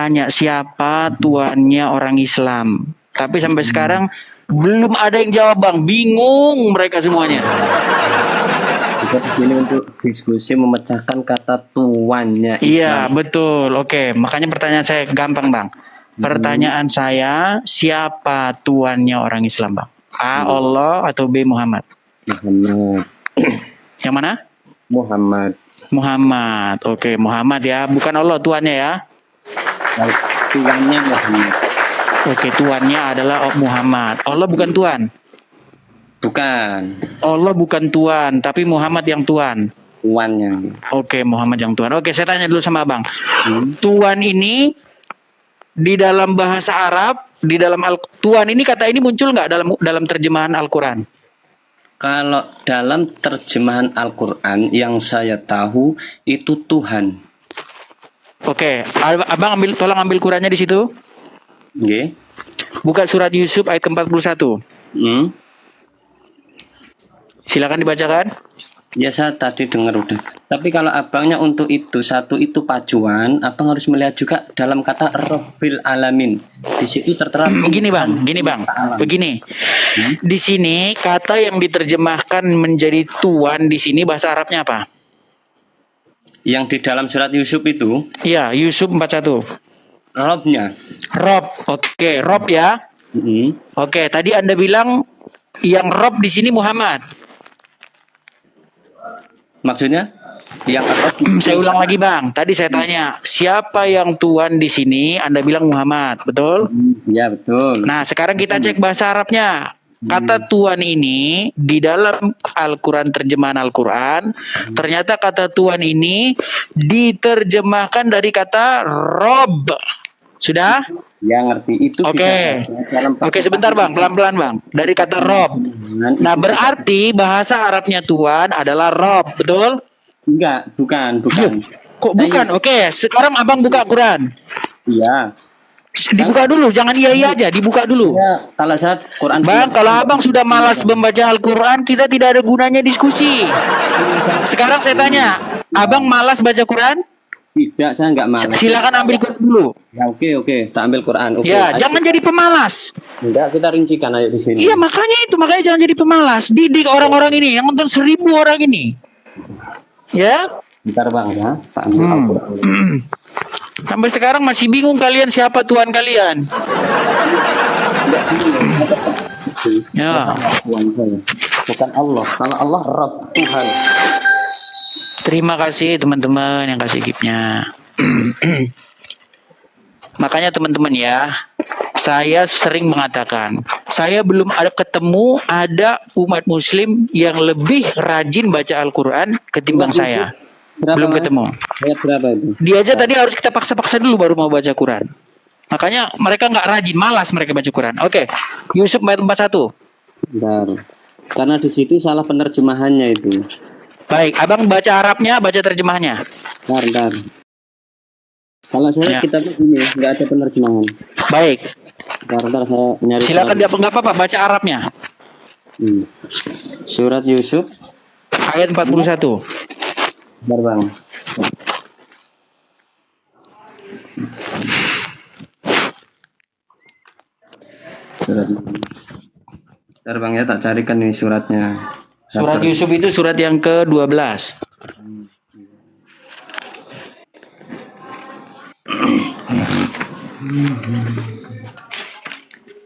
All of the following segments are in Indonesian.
bertanya siapa tuannya orang Islam. Tapi sampai sekarang belum ada yang jawab, Bang. Bingung mereka semuanya. Kita di sini untuk diskusi memecahkan kata tuannya Islam. Iya, betul. Oke, makanya pertanyaan saya gampang, Bang. Pertanyaan saya, siapa tuannya orang Islam, Bang? A. Allah atau B. Muhammad? Muhammad. Yang mana? Muhammad. Muhammad. Oke, Muhammad ya. Bukan Allah tuannya ya. Tuannya Muhammad. Oke, tuannya adalah Muhammad. Allah bukan tuan. Bukan. Allah bukan tuan, tapi Muhammad yang tuan. Tuannya. Oke, Muhammad yang tuan. Oke, saya tanya dulu sama Abang. Tuan ini di dalam bahasa Arab, di dalam tuan ini kata ini muncul nggak dalam terjemahan Al-Quran? Kalau dalam terjemahan Al-Quran yang saya tahu itu Tuhan. Oke, Abang tolong ambil Qurannya di situ. Oke. Buka surat Yusuf ayat ke-41. Silakan dibacakan. Ya, saya tadi dengar udah. Tapi kalau abangnya untuk itu satu itu pacuan, abang harus melihat juga dalam kata Rabbil Alamin. Di situ tertera. Gini bang. Begini. Di sini kata yang diterjemahkan menjadi tuan di sini bahasa Arabnya apa? Yang di dalam surat Yusuf itu? Iya, Yusuf 41. Robnya. Rob. Oke, Rob ya. Oke, tadi Anda bilang yang Rob di sini Muhammad. Maksudnya? Saya ulang lagi bang. Tadi saya tanya siapa yang tuan di sini. Anda bilang Muhammad, betul? Ya betul. Nah sekarang kita cek bahasa Arabnya. Kata tuan ini di dalam Al-Quran terjemahan Al-Quran ternyata kata tuan ini diterjemahkan dari kata Rob. Sudah? Ya ngerti itu. Oke, sebentar bang, pelan-pelan bang. Dari kata Rob. Nah berarti bahasa Arabnya tuan adalah Rob, betul? Enggak, bukan. Kok bukan? Oke, sekarang abang buka Quran. Iya. Dibuka dulu, jangan iya aja, dibuka dulu. Ya, kalau saya Quran. Bang, kalau abang sudah malas membaca Al-Quran, kita tidak ada gunanya diskusi. Sekarang saya tanya, abang malas baca Quran? Tidak, saya enggak malas. Silakan ambil Quran dulu. Ya, oke, tak ambil Quran. Oke. Ya, jangan jadi pemalas. Enggak, kita rincikan ayo di sini. Iya, makanya jangan jadi pemalas. Didik orang-orang ini, yang nonton 1000 orang ini. Ya? Bentar bang ya, tak ambil Al-Quran. Sampai sekarang masih bingung kalian siapa Tuhan kalian. Ya. Bukan Allah, kalau Allah Rabb, Tuhan. Terima kasih teman-teman yang kasih gift-nya. Makanya teman-teman ya, saya sering mengatakan, saya belum ada ketemu ada umat muslim yang lebih rajin baca Al-Quran ketimbang saya. Belum ketemu. Ayat berapa itu? Dia aja tadi harus kita paksa-paksa dulu baru mau baca Quran. Makanya mereka nggak rajin, malas mereka baca Quran. Oke, Yusuf ayat 41. Bentar. Karena di situ salah penerjemahannya itu. Baik, abang baca Arabnya, baca terjemahnya. Bentar. Kalau saya kitab ini nggak ada penerjemahan. Baik. Bentar saya nyari. Silakan dia nggak apa-apa baca Arabnya. Surat Yusuf ayat 41. Bentar bang. Bentar bang ya, tak carikan nih suratnya. Surat Yusuf itu surat yang ke-12.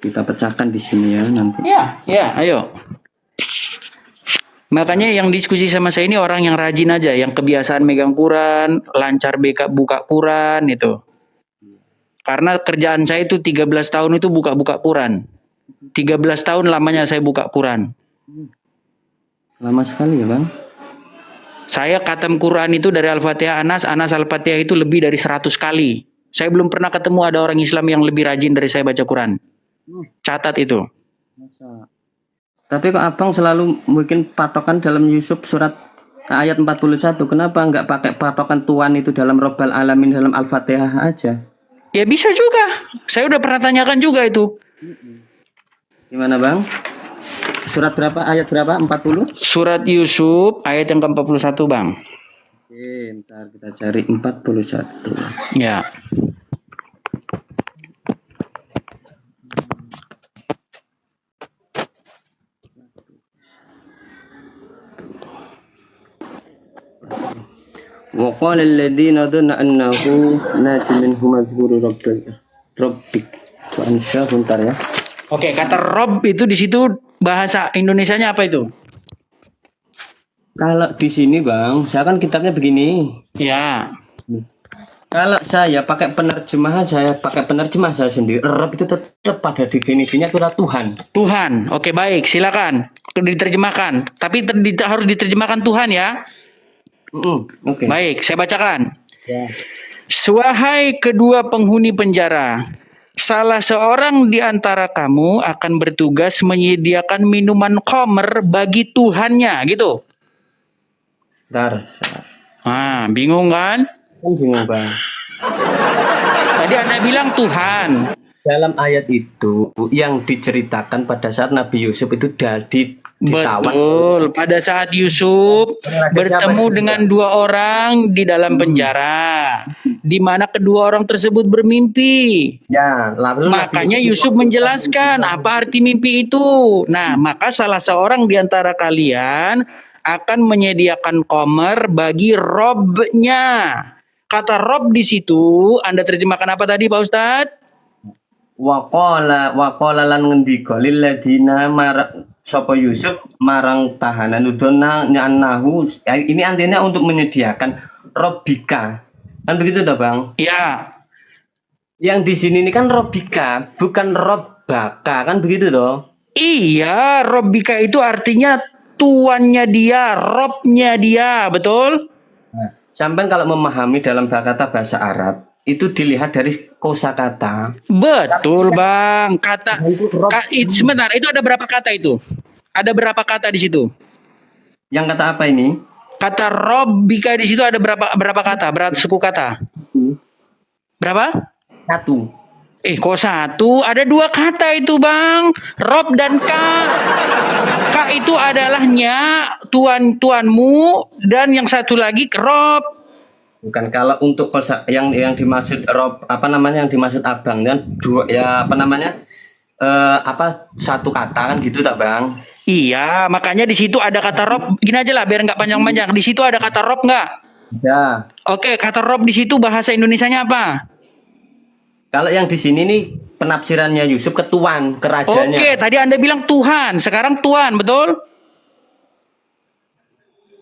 Kita pecahkan di sini ya nanti. Ya, ayo. Makanya yang diskusi sama saya ini orang yang rajin aja, yang kebiasaan megang Quran, lancar buka Quran itu. Karena kerjaan saya itu 13 tahun itu buka Quran. 13 tahun lamanya saya buka Quran. Lama sekali ya bang. Saya khatam Quran itu dari Al-Fatihah Anas Al-Fatihah itu lebih dari 100 kali. Saya belum pernah ketemu ada orang Islam yang lebih rajin dari saya baca Quran. Catat itu. Tapi kok abang selalu mungkin patokan dalam Yusuf surat ayat 41. Kenapa nggak pakai patokan Tuhan itu dalam Rabbal Alamin dalam Al-Fatihah aja? Ya bisa juga. Saya udah pernah tanyakan juga itu. Gimana bang? Surat berapa? Ayat berapa? 40? Surat Yusuf ayat yang ke-41 bang. Oke, ntar kita cari 41. Ya. Wa qala alladziina dhanna annahu najim minhum azkuru rabbik wa ansyahu ntar ya. Oke, kata Rob itu di situ bahasa Indonesianya apa itu? Kalau di sini Bang, saya kan kitabnya begini. Ya. Kalau saya pakai penerjemah saya sendiri. Rob itu tetap pada definisinya itulah Tuhan. Tuhan. Oke, baik. Silakan diterjemahkan. Tapi harus diterjemahkan Tuhan ya. Oke. Baik, saya bacakan. Ya. Wahai kedua penghuni penjara, salah seorang di antara kamu akan bertugas menyediakan minuman khamr bagi Tuhannya, gitu. Bentar. Bingung kan? Bingung Bang. Tadi Anda bilang Tuhan. Dalam ayat itu yang diceritakan pada saat Nabi Yusuf itu ditawan. Betul. Pada saat Yusuf bertemu dengan dua orang di dalam penjara, di mana kedua orang tersebut bermimpi. Ya, lalu Makanya Yusuf menjelaskan apa arti mimpi itu. Nah, maka salah seorang di antara kalian akan menyediakan khamr bagi robnya. Kata rob di situ, Anda terjemahkan apa tadi, Pak Ustadz? Waqala lan ngendika lil ladina sapa Yusuf marang tahanan udona nyanahu. Ini artinya untuk menyediakan robika. Kan begitu toh, Bang? Ya. Yang di sini ini kan robika, bukan robbaka, kan begitu toh? Iya, robbika itu artinya tuannya dia, robnya dia, betul? Nah, sampai kalau memahami dalam kata bahasa Arab itu dilihat dari kosakata. Betul, Bang. Sebentar, itu ada berapa kata itu? Ada berapa kata di situ? Yang kata apa ini? Kata robbika di situ ada berapa kata? Berapa suku kata? Berapa? Satu. Kok satu? Ada dua kata itu, Bang. Rob dan ka. Ka itu adalah nya, tuanmu, dan yang satu lagi rob. Bukan, kalau untuk kosa yang dimaksud rob yang dimaksud abang kan dua ya satu kata kan gitu tak Bang? Iya, makanya di situ ada kata rob. Gini aja lah biar nggak panjang-panjang. Di situ ada kata rob nggak? Ya. Oke, kata rob di situ bahasa Indonesianya apa? Kalau yang di sini nih penafsirannya Yusuf ke tuan, ke rajanya. Oke, tadi Anda bilang Tuhan, sekarang tuan, betul?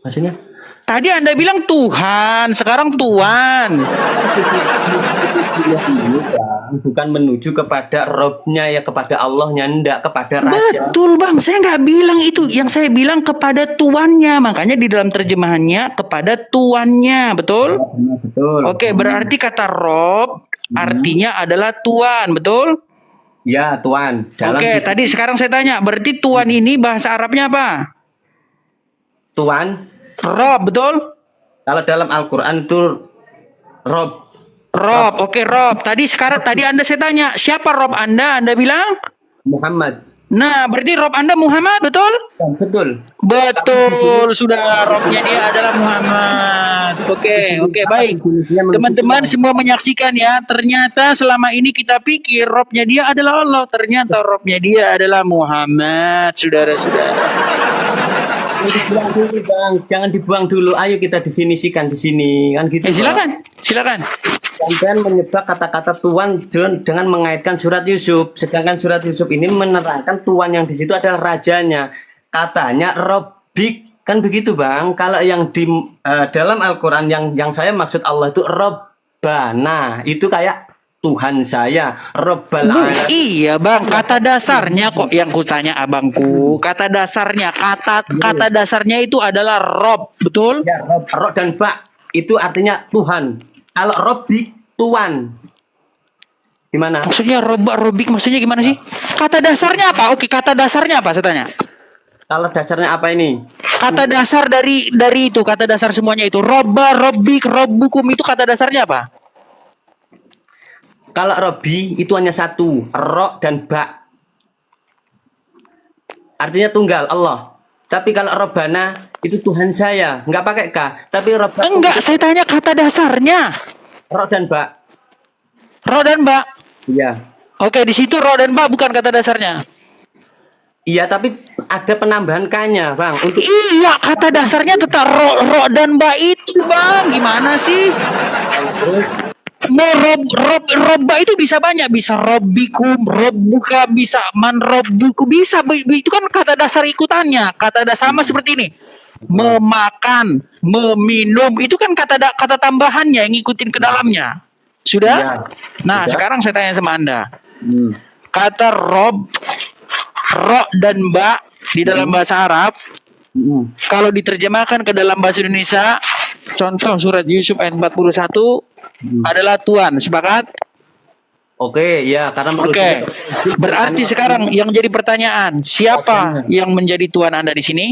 Maksudnya? Tadi Anda bilang Tuhan, sekarang tuan. Bukan menuju kepada robnya ya, kepada Allahnya, enggak, kepada raja. Betul Bang, saya nggak bilang itu. Yang saya bilang kepada tuannya. Makanya di dalam terjemahannya kepada tuannya, betul? Betul. Oke, berarti kata rob artinya adalah tuan, betul? Ya, tuan. Oke, tadi sekarang saya tanya, berarti tuan ini bahasa Arabnya apa? Tuan. Rob, betul? Kalau dalam Al-Quran itu rob. Rob, oke Rob. Tadi Anda saya tanya, siapa Rob Anda? Anda bilang? Muhammad. Nah, berarti Rob Anda Muhammad, betul? Betul. Betul, sudah Robnya dia adalah Muhammad. Oke, baik. Teman-teman semua menyaksikan ya, ternyata selama ini kita pikir Robnya dia adalah Allah, ternyata Robnya dia adalah Muhammad, saudara-saudara. Dibuang dulu Bang, jangan dibuang dulu. Ayo kita definisikan di sini, kan gitu. Silakan. Sampai menyebab kata-kata tuan dengan mengaitkan surat Yusuf. Sedangkan surat Yusuf ini menerangkan tuan yang di situ adalah rajanya. Katanya Robbik, kan begitu Bang. Kalau yang di dalam Al-Quran yang saya maksud Allah itu Robbana, itu kayak Tuhan saya, Rabbal Alamin. Iya Bang, kata dasarnya kok yang kutanya abangku. Kata dasarnya, kata dasarnya itu adalah Rob, betul? Ya, Rob dan Ba itu artinya Tuhan. Kalau Robbik, tuan. Gimana? Maksudnya Robik maksudnya gimana sih? Kata dasarnya apa? Oke, kata dasarnya apa saya tanya? Kalau dasarnya apa ini? Kata dasar dari itu, kata dasar semuanya itu. Robbik, Robbukum itu kata dasarnya apa? Kalau Robbi itu hanya satu, Ro dan Ba. Artinya tunggal, Allah. Tapi kalau Robbana itu Tuhan saya, nggak pakai K. Tapi Robbana. Enggak, saya tanya kata dasarnya. Ro dan Ba. Ro dan Ba. Iya. Oke, di situ Ro dan Ba bukan kata dasarnya. Iya, tapi ada penambahan kanya, Bang. Untuk Iya, kata dasarnya tetap ro dan ba itu, Bang. Gimana sih? Mau robba itu bisa banyak, bisa robbikum, robbuka, bisa man robbuku, bisa. Itu kan kata dasar ikutannya. Kata dasar sama seperti ini. Memakan, meminum, itu kan kata tambahannya yang ngikutin ke dalamnya. Sudah? Iya. Nah, Sudah. sekarang saya tanya sama Anda. Hmm. Kata rob, ro dan ba di dalam bahasa Arab, Hmm. kalau diterjemahkan ke dalam bahasa Indonesia, contoh surat Yusuf ayat 41 adalah Tuhan. Sepakat? Oke, ya, karena menurut Oke. saya- Berarti sekarang yang jadi pertanyaan, siapa yang menjadi Tuhan Anda di sini?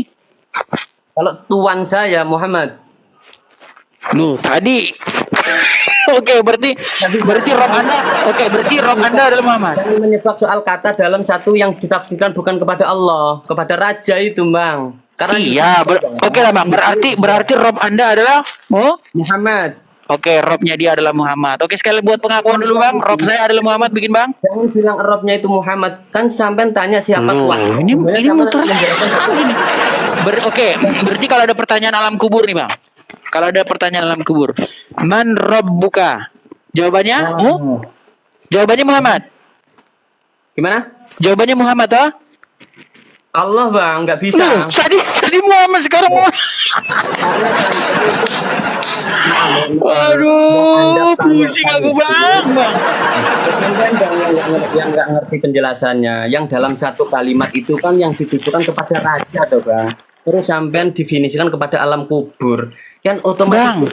kalau tuan saya Muhammad. Lu tadi. Oke, berarti Rob Anda, berarti Rob Anda adalah Muhammad. Jangan menyebab soal kata dalam satu yang ditafsirkan bukan kepada Allah, kepada raja itu, Bang. Karena Iya, oke lah Bang. Berarti Rob Anda adalah Muhammad. Oke, Robnya dia adalah Muhammad. Oke, sekali buat pengakuan dulu Bang. Rob saya adalah Muhammad, bikin Bang. Jangan bilang Robnya itu Muhammad. Kan sampean tanya siapa Loh, tuan. ini Sebenarnya muter sampean menjelaskan- ini. Oke, berarti kalau ada pertanyaan alam kubur nih Bang. Kalau ada pertanyaan alam kubur, man Rabbuka? Jawabannya? Jawabannya Muhammad. Gimana? Jawabannya Muhammad, toh? Allah, Bang, nggak bisa. Loh, tadi Muhammad, sekarang Muhammad. Aduh, pusing aku Bang. Sampean yang nggak ngerti penjelasannya. Yang dalam satu kalimat itu kan yang ditujukan kepada raja, toh, Bang. Terus sampean definisikan kepada alam kubur. Kan otomatis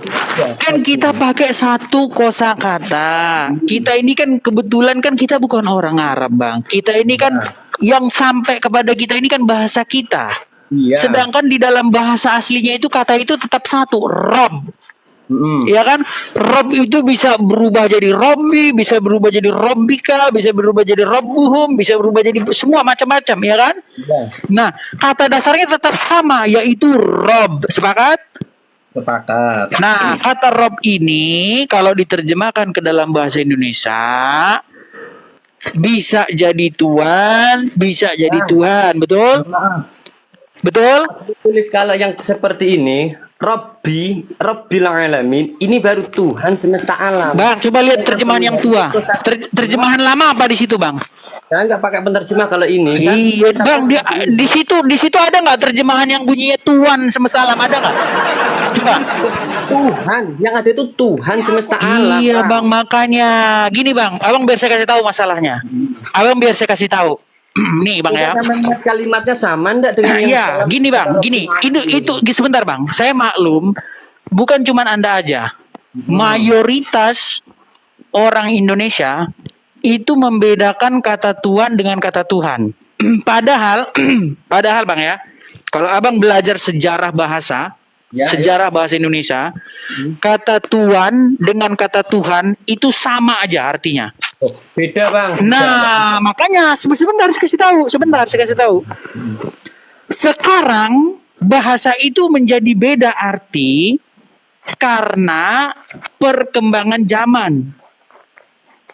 Kan kita pakai satu kosakata. Kita ini kan kebetulan kan kita bukan orang Arab, Bang. Kita ini kan yang sampai kepada kita ini kan bahasa kita. Iya. Sedangkan di dalam bahasa aslinya itu kata itu tetap satu, Rob. Ya kan? Rob itu bisa berubah jadi Robbi, bisa berubah jadi Robbika, bisa berubah jadi Robbuhum, bisa berubah jadi semua macam-macam, ya kan? Iya. Nah, kata dasarnya tetap sama, yaitu Rob. Sepakat? Sepakat. Nah, kata Rob ini kalau diterjemahkan ke dalam bahasa Indonesia bisa jadi Tuhan, bisa jadi Tuhan, betul? Betul? Tulis kalau yang seperti ini, Rabbil alamin, ini baru Tuhan semesta alam. Bang, coba lihat terjemahan yang tua. Terjemahan lama apa di situ, Bang? Saya nggak pakai penerjemah kalau ini. Kan? Iya, Bang, di situ ada nggak terjemahan yang bunyinya Tuhan semesta alam, ada nggak? Coba. Tuhan, yang ada itu Tuhan semesta alam. Iya, Bang, makanya gini, Bang. Abang biar saya kasih tahu masalahnya. Abang biar saya kasih tahu. Nih, Bang ya. Kalimatnya sama enggak dengan yang Iya, dalam- gini Bang, gini. Itu sebentar Bang. Saya maklum, bukan cuman Anda aja. Mayoritas orang Indonesia itu membedakan kata Tuhan dengan kata Tuhan. Padahal Bang ya, kalau Abang belajar sejarah bahasa, Ya, sejarah bahasa Indonesia, kata Tuhan dengan kata Tuhan itu sama aja artinya. beda, Bang. Nah, makanya sebentar saya kasih tahu, Sekarang bahasa itu menjadi beda arti karena perkembangan zaman.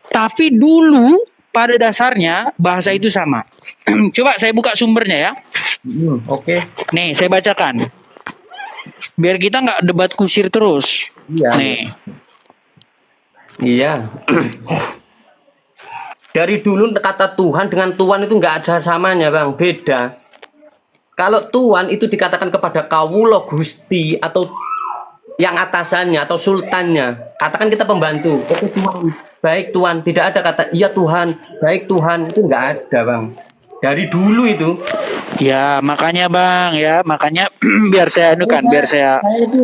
Tapi dulu pada dasarnya bahasa itu sama. Coba saya buka sumbernya ya. Oke. Nih, saya bacakan. Biar kita nggak debat kusir terus. Iya. Nih. Iya. Dari dulu kata Tuhan dengan Tuhan itu nggak ada samanya, Bang. Beda. Kalau Tuhan itu dikatakan kepada kawula Gusti atau yang atasannya atau sultannya, katakan kita pembantu. Oke Tuhan, baik Tuhan. Tidak ada kata iya Tuhan, baik Tuhan, itu nggak ada, Bang. Dari dulu itu. Ya, makanya Bang ya, makanya biar saya anukan, biar saya Saya itu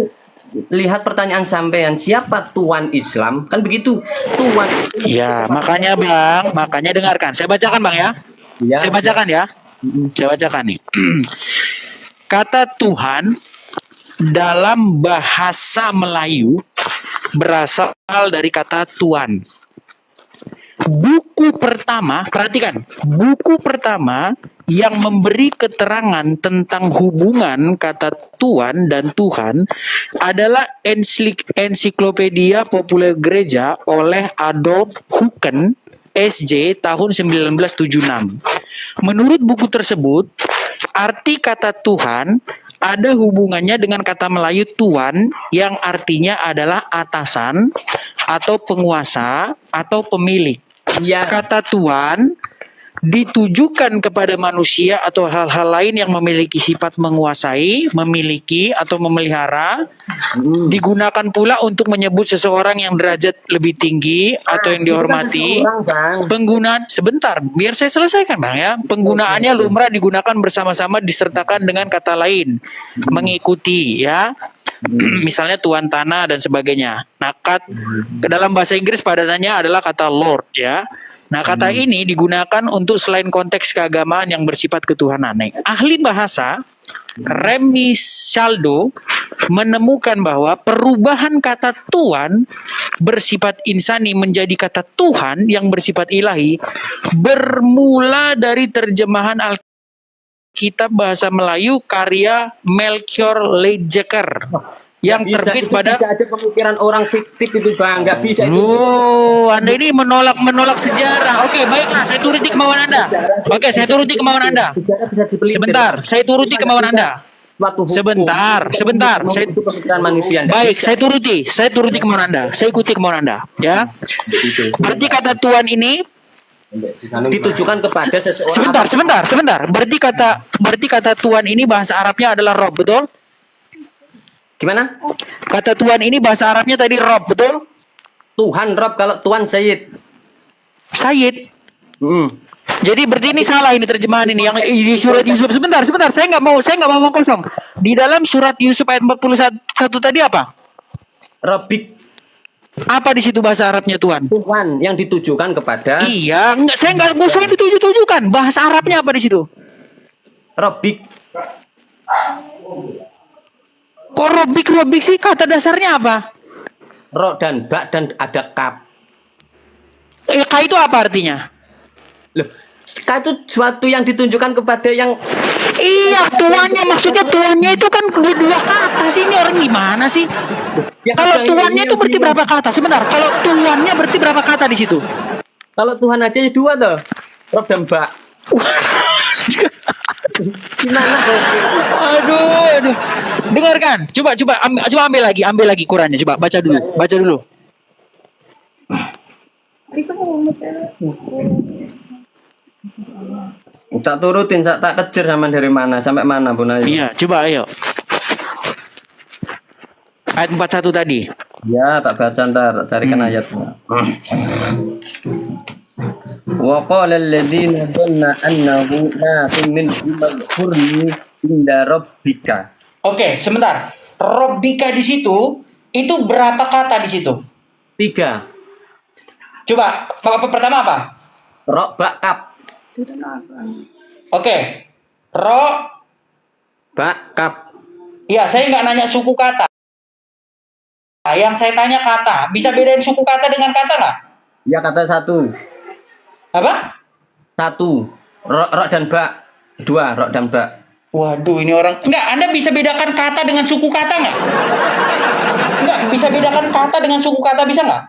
lihat pertanyaan sampean, siapa Tuhan Islam? Kan begitu. Tuhan. ya, makanya Bang, makanya dengarkan. Saya bacakan Bang ya. Iya. Saya bacakan ya. Saya bacakan nih. Kata Tuhan dalam bahasa Melayu berasal dari kata Tuan. Buku pertama, perhatikan, buku pertama yang memberi keterangan tentang hubungan kata Tuan dan Tuhan adalah Ensiklopedia Populer Gereja oleh Adolf Hucken SJ tahun 1976. Menurut buku tersebut, arti kata Tuhan ada hubungannya dengan kata Melayu tuan yang artinya adalah atasan atau penguasa atau pemilik. Iya. Kata tuan ditujukan kepada manusia atau hal-hal lain yang memiliki sifat menguasai, memiliki atau memelihara. Digunakan pula untuk menyebut seseorang yang derajat lebih tinggi atau yang dihormati. Itu kan seseorang, Bang. Penggunaan sebentar, biar saya selesaikan Bang ya. Penggunaannya lumrah digunakan bersama-sama disertakan dengan kata lain, mengikuti ya. Misalnya tuan tanah dan sebagainya. Nah, dalam bahasa Inggris padanannya adalah kata Lord ya. Nah, kata ini digunakan untuk selain konteks keagamaan yang bersifat ketuhanan. Ahli bahasa Remy Shaldo menemukan bahwa perubahan kata tuan bersifat insani menjadi kata Tuhan yang bersifat ilahi bermula dari terjemahan Alkitab bahasa Melayu karya Melchior Lejeker yang terbit pada bisa aja pemikiran orang fiktif itu, Bang. Nggak bisa itu. Anda ini menolak sejarah. Oke, baiklah, saya turuti kemauan Anda. Oke, saya turuti kemauan Anda. Sejarah bisa dipeliti. Sebentar, saya turuti kemauan Anda. Suatu hukum. Sebentar. Itu pemikiran manusia. Nggak Baik, bisa. saya turuti kemauan Anda. Saya ikuti kemauan Anda, ya. Berarti kata tuan ini ditujukan kepada seseorang. sebentar. Berarti kata tuan ini bahasa Arabnya adalah Rob, betul? Gimana? Kata tuan ini bahasa Arabnya tadi Rob, betul? Tuhan Rob, kalau Tuhan Sayyid. Sayyid. Jadi berarti ini salah ini terjemahan ini yang di surat Yusuf. Sebentar. Saya nggak mau ngomong kosong. Di dalam surat Yusuf ayat 41 tadi apa? Robik, Apa di situ bahasa Arabnya Tuhan? Tuhan yang ditujukan kepada Iya, enggak, saya nggak usah dituju-tujukan. Bahasa Arabnya apa di situ? Robik. Kok robik sih? Kata dasarnya apa? Ro dan bak dan ada kap. Ka itu apa artinya? Loh, ka itu suatu yang ditunjukkan kepada yang Iya, tuannya, maksudnya tuannya itu kan dua kata sih. Ini orang gimana sih? Kalau tuannya itu berarti berapa kata? Sebentar, kalau tuannya berarti berapa kata di situ? Kalau Tuhan aja ya dua tuh. Ro dan bak. Gimana kok? Aduh. Dengarkan. Coba ambil lagi Qurannya. Coba baca dulu. Tak turutin, tak kejar sama dari mana sampai mana pun aja. Iya, coba ayo. Ayat 41 tadi. Ya, tak baca ntar, tak carikan ayatnya. Wa qala alladziina dhanna annahu naasun min al-qurni inda rabbika. Oke, sebentar. Robbika di situ itu berapa kata di situ? 3. Coba, pertama apa? Ro bak kap. Oke. Ro. Bak kap. Iya, saya nggak nanya suku kata. Yang saya tanya kata. Bisa bedain suku kata dengan kata nggak? Ya, kata 1. Apa? 1. Ro dan bak. 2. Ro dan bak. Waduh, ini orang. Enggak, Anda bisa bedakan kata dengan suku kata nggak? Enggak, bisa bedakan kata dengan suku kata, bisa nggak?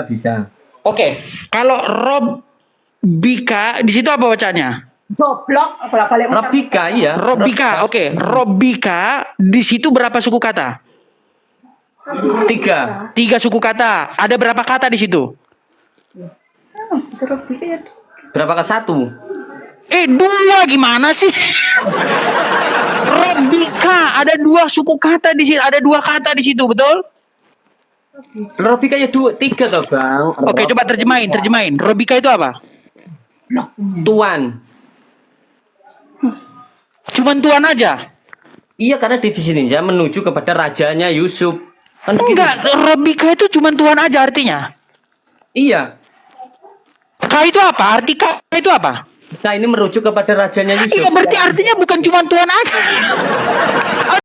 Bisa. Oke, kalau Robbika, di situ apa bacanya? Goblok, balik Rabbika, iya. Robbika, oke. Robbika, di situ berapa suku kata? 3. 3 suku kata. Ada berapa kata di situ? bisa lebih ya. Berapa ke 1? 2 gimana sih? Robbika, ada 2 suku kata di situ, ada 2 kata di situ, betul? Rabbika ya 3 toh, Bang. Oke, coba terjemahin. Robbika itu apa? Tuan. Cuman tuan aja. Iya, karena divisi ninja menuju kepada rajanya Yusuf. Kan begitu? Enggak, Robbika itu cuman tuan aja artinya. Iya. K itu apa? Arti K itu apa? Nah, ini merujuk kepada rajanya Yusuf. Iya, berarti artinya bukan cuma tuan aja.